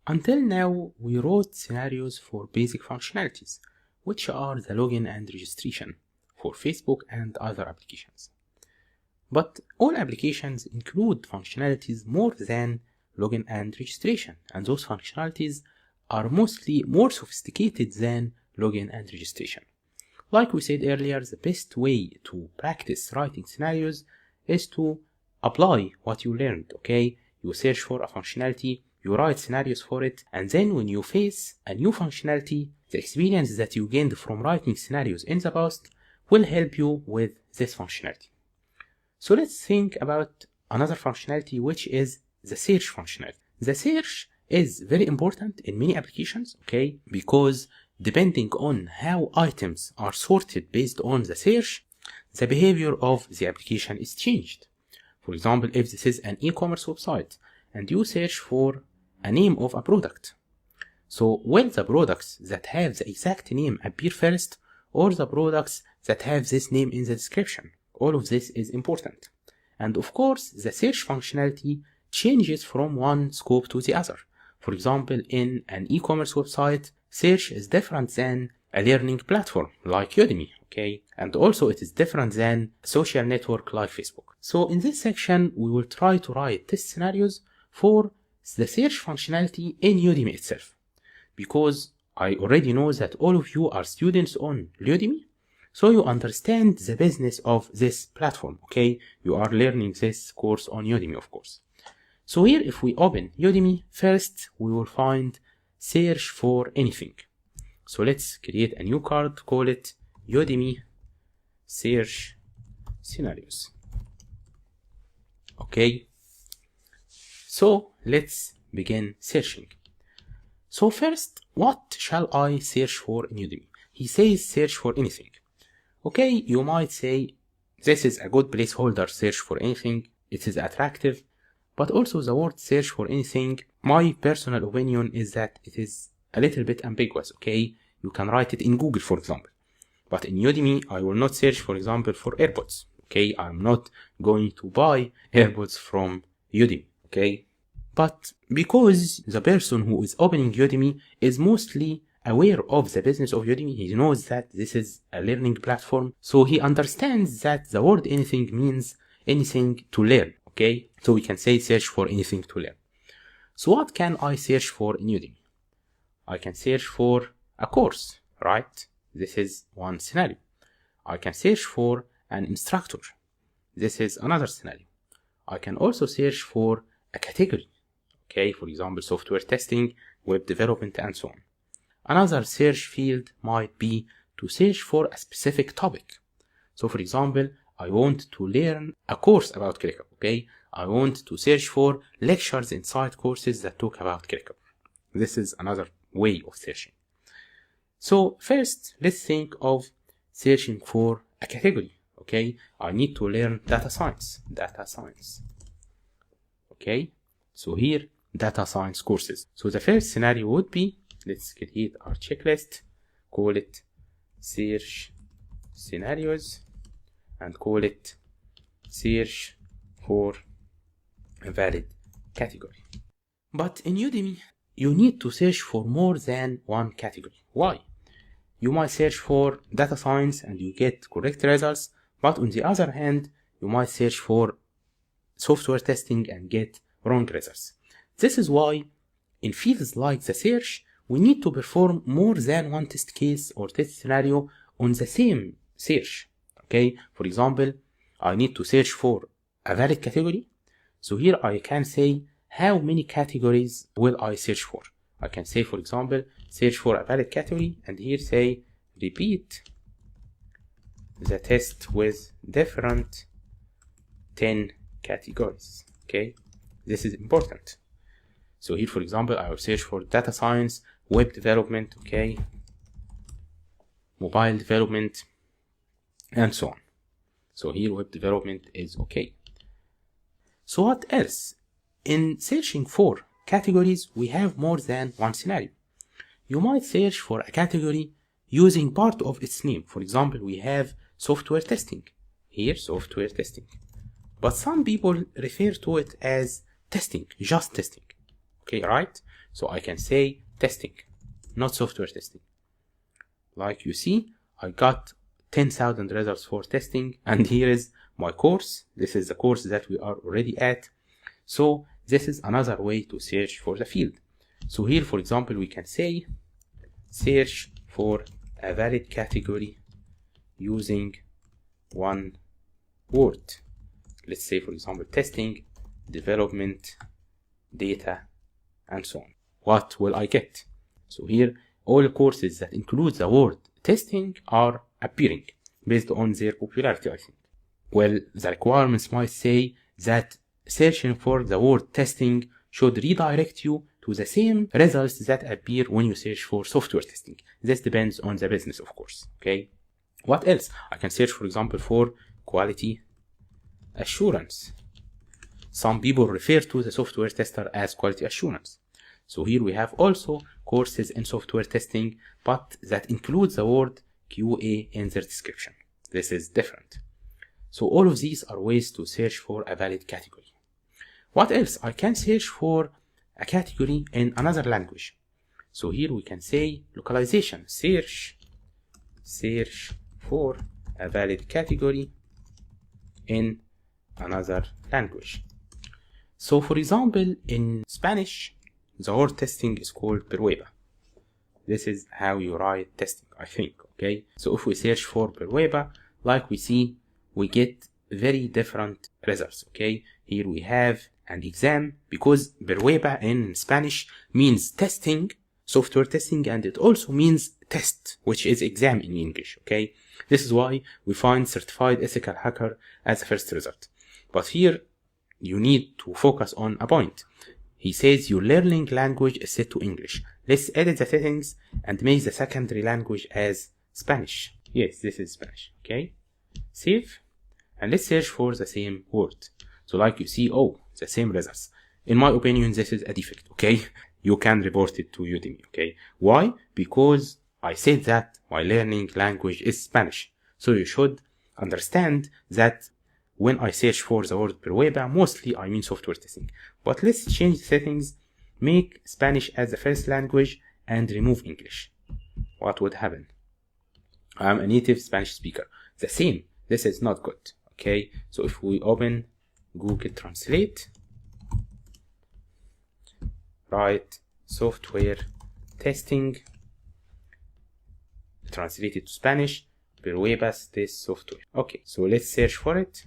Until now, we wrote scenarios for basic functionalities, which are the login and registration for Facebook and other applications. But all applications include functionalities more than login and registration, and those functionalities are mostly more sophisticated than login and registration. Like we said earlier, the best way to practice writing scenarios is to apply what you learned, okay? You search for a functionality, you write scenarios for it, and then when you face a new functionality, the experience that you gained from writing scenarios in the past will help you with this functionality. So let's think about another functionality, which is the search functionality. The search is very important in many applications, okay? Because depending on how items are sorted based on the search, the behavior of the application is changed. For example, if this is an e-commerce website and you search for a name of a product, so will the products that have the exact name appear first, or the products that have this name in the description? All of this is important. And of course, the search functionality changes from one scope to the other. For example, in an e-commerce website, search is different than a learning platform like Udemy, okay? And also it is different than a social network like Facebook. So in this section, we will try to write test scenarios for the search functionality in Udemy itself. Because I already know that all of you are students on Udemy, so you understand the business of this platform, okay? You are learning this course on Udemy, of course. So here, if we open Udemy, first we will find search for anything. So let's create a new card, call it Udemy search scenarios. Okay. So let's begin searching. So first, what shall I search for in Udemy? He says search for anything. Okay, you might say this is a good placeholder, search for anything. It is attractive. But also the word search for anything, my personal opinion is that it is a little bit ambiguous, okay? You can write it in Google, for example. But in Udemy, I will not search, for example, for AirPods, okay? I'm not going to buy AirPods from Udemy, okay? But because the person who is opening Udemy is mostly aware of the business of Udemy, he knows that this is a learning platform, so he understands that the word anything means anything to learn. Okay, so we can say search for anything to learn. So what can I search for in Udemy? I can search for a course, right? This is one scenario. I can search for an instructor. This is another scenario. I can also search for a category. Okay, for example, software testing, web development, and so on. Another search field might be to search for a specific topic. So for example, I want to learn a course about ClickUp, okay? I want to search for lectures inside courses that talk about ClickUp. This is another way of searching. So first, let's think of searching for a category, okay? I need to learn data science. Okay? So here, data science courses. So the first scenario would be, let's create our checklist, call it search scenarios, and call it search for a valid category. But in Udemy, you need to search for more than one category. Why? You might search for data science and you get correct results, but on the other hand, you might search for software testing and get wrong results. This is why in fields like the search, we need to perform more than one test case or test scenario on the same search. Okay, for example, I need to search for a valid category. So here I can say how many categories will I search for. I can say, for example, search for a valid category, and here say repeat the test with different 10 categories. Okay, this is important. So here, for example, I will search for data science, web development, okay, mobile development, and so on. So here web development is okay. So what else? In searching for categories, we have more than one scenario. You might search for a category using part of its name. For example, we have software testing. Here, software testing. But some people refer to it as testing, just testing. Okay, right? So I can say testing, not software testing. Like you see, I got 10,000 results for testing, and here is my course. This is the course that we are already at. So this is another way to search for the field. So here, for example, we can say search for a valid category using one word. Let's say, for example, testing, development, data, and so on. What will I get? So here, all courses that include the word testing are appearing based on their popularity, I think. Well, the requirements might say that searching for the word testing should redirect you to the same results that appear when you search for software testing. This depends on the business, of course. Okay. What else? I can search, for example, for quality assurance. Some people refer to the software tester as quality assurance. So here we have also courses in software testing, but that includes the word QA in their description. This is different. So all of these are ways to search for a valid category. What else? I can search for a category in another language. So here we can say localization. Search for a valid category in another language. So for example, in Spanish, the word testing is called prueba. This is how you write testing, I think, okay? So if we search for prueba, like we see, we get very different results, okay? Here we have an exam, because prueba in Spanish means testing, software testing, and it also means test, which is exam in English, okay? This is why we find certified ethical hacker as the first result. But here, you need to focus on a point. He says your learning language is set to English. Let's edit the settings and make the secondary language as Spanish. Yes, this is Spanish, okay? Save, and let's search for the same word. So like you see, oh, the same results. In my opinion, this is a defect, okay? You can report it to Udemy, okay? Why? Because I said that my learning language is Spanish. So you should understand that when I search for the word prueba, mostly I mean software testing. But let's change the settings, make Spanish as the first language, and remove English. What would happen? I'm a native Spanish speaker. The same. This is not good, okay? So if we open Google Translate, write software testing, translate it to Spanish, pruebas de software. Okay, so let's search for it.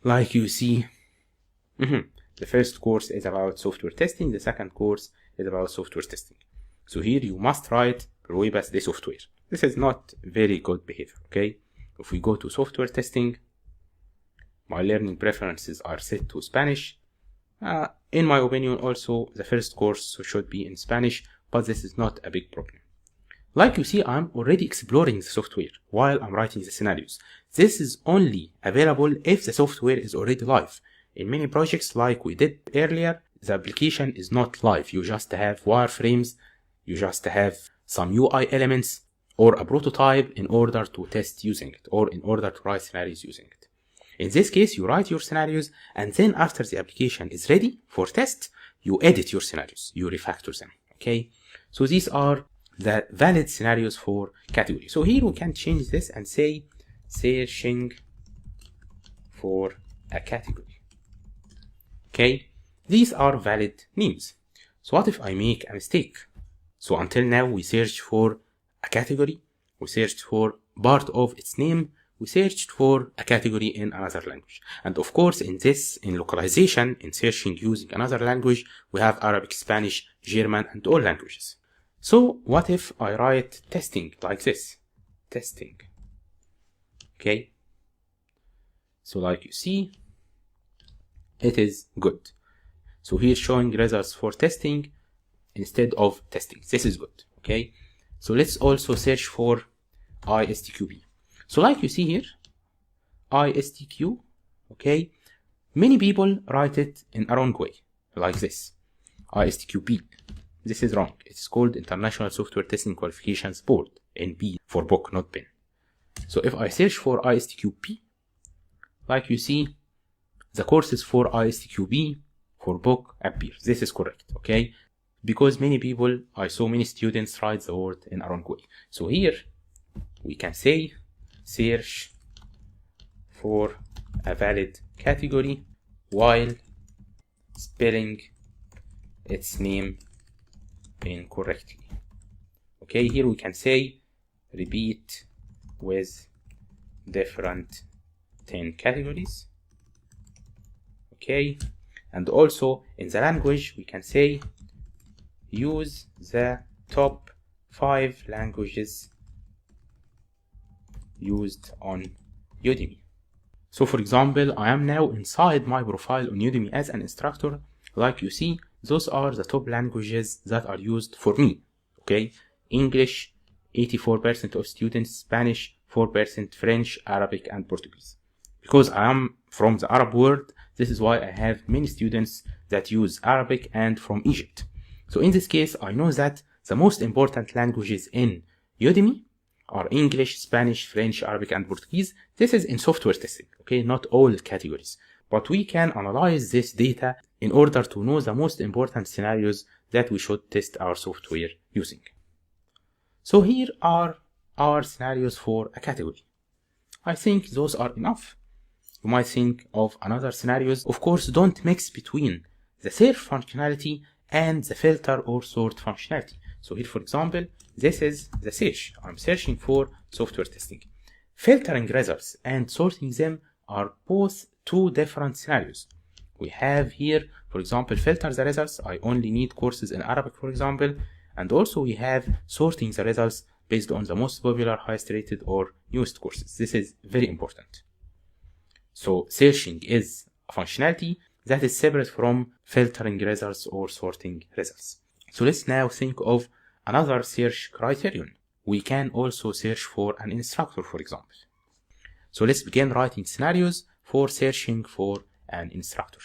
Like you see, the first course is about software testing, the second course is about software testing. So here you must write pruebas de software. This is not very good behavior, okay? If we go to software testing, my learning preferences are set to Spanish. In my opinion, also, the first course should be in Spanish, but this is not a big problem. Like you see, I'm already exploring the software while I'm writing the scenarios. This is only available if the software is already live. In many projects like we did earlier, the application is not live. You just have wireframes, you just have some UI elements or a prototype in order to test using it or in order to write scenarios using it. In this case, you write your scenarios, and then after the application is ready for test, you edit your scenarios, you refactor them, okay? So these are the valid scenarios for category. So here we can change this and say searching for a category. Okay, these are valid names. So what if I make a mistake? So until now we searched for a category, we searched for part of its name, we searched for a category in another language. And of course in localization, in searching using another language, we have Arabic, Spanish, German, and all languages. So what if I write testing like this? Testing. Okay. So like you see, it is good. So here showing results for testing instead of testing. This is good. Okay. So let's also search for ISTQB. So like you see here, ISTQ, okay, many people write it in a wrong way, like this, ISTQB. This is wrong. It's called International Software Testing Qualifications Board, NB for book, not pen. So if I search for ISTQB, like you see, the courses for ISTQB for book appears. This is correct, okay? Because I saw many students write the word in a wrong way. So here we can say search for a valid category while spelling its name incorrectly. Okay, here we can say repeat with different 10 categories. Okay, and also in the language we can say use the top 5 languages used on Udemy. So for example, I am now inside my profile on Udemy as an instructor. Like you see, those are the top languages that are used for me. Okay, English 84% of students, Spanish 4%, French, Arabic and Portuguese. Because I am from the Arab world, this is why I have many students that use Arabic and from Egypt. So in this case, I know that the most important languages in Udemy are English, Spanish, French, Arabic and Portuguese. This is in software testing, okay, not all categories. But we can analyze this data in order to know the most important scenarios that we should test our software using. So here are our scenarios for a category. I think those are enough. You might think of another scenarios. Of course, don't mix between the search functionality and the filter or sort functionality. So here, for example, this is the search. I'm searching for software testing. Filtering results and sorting them are both two different scenarios. We have here, for example, filter the results. I only need courses in Arabic, for example. And also we have sorting the results based on the most popular, highest rated or newest courses. This is very important. So searching is a functionality that is separate from filtering results or sorting results. So let's now think of another search criterion. We can also search for an instructor, for example. So let's begin writing scenarios for searching for an instructor.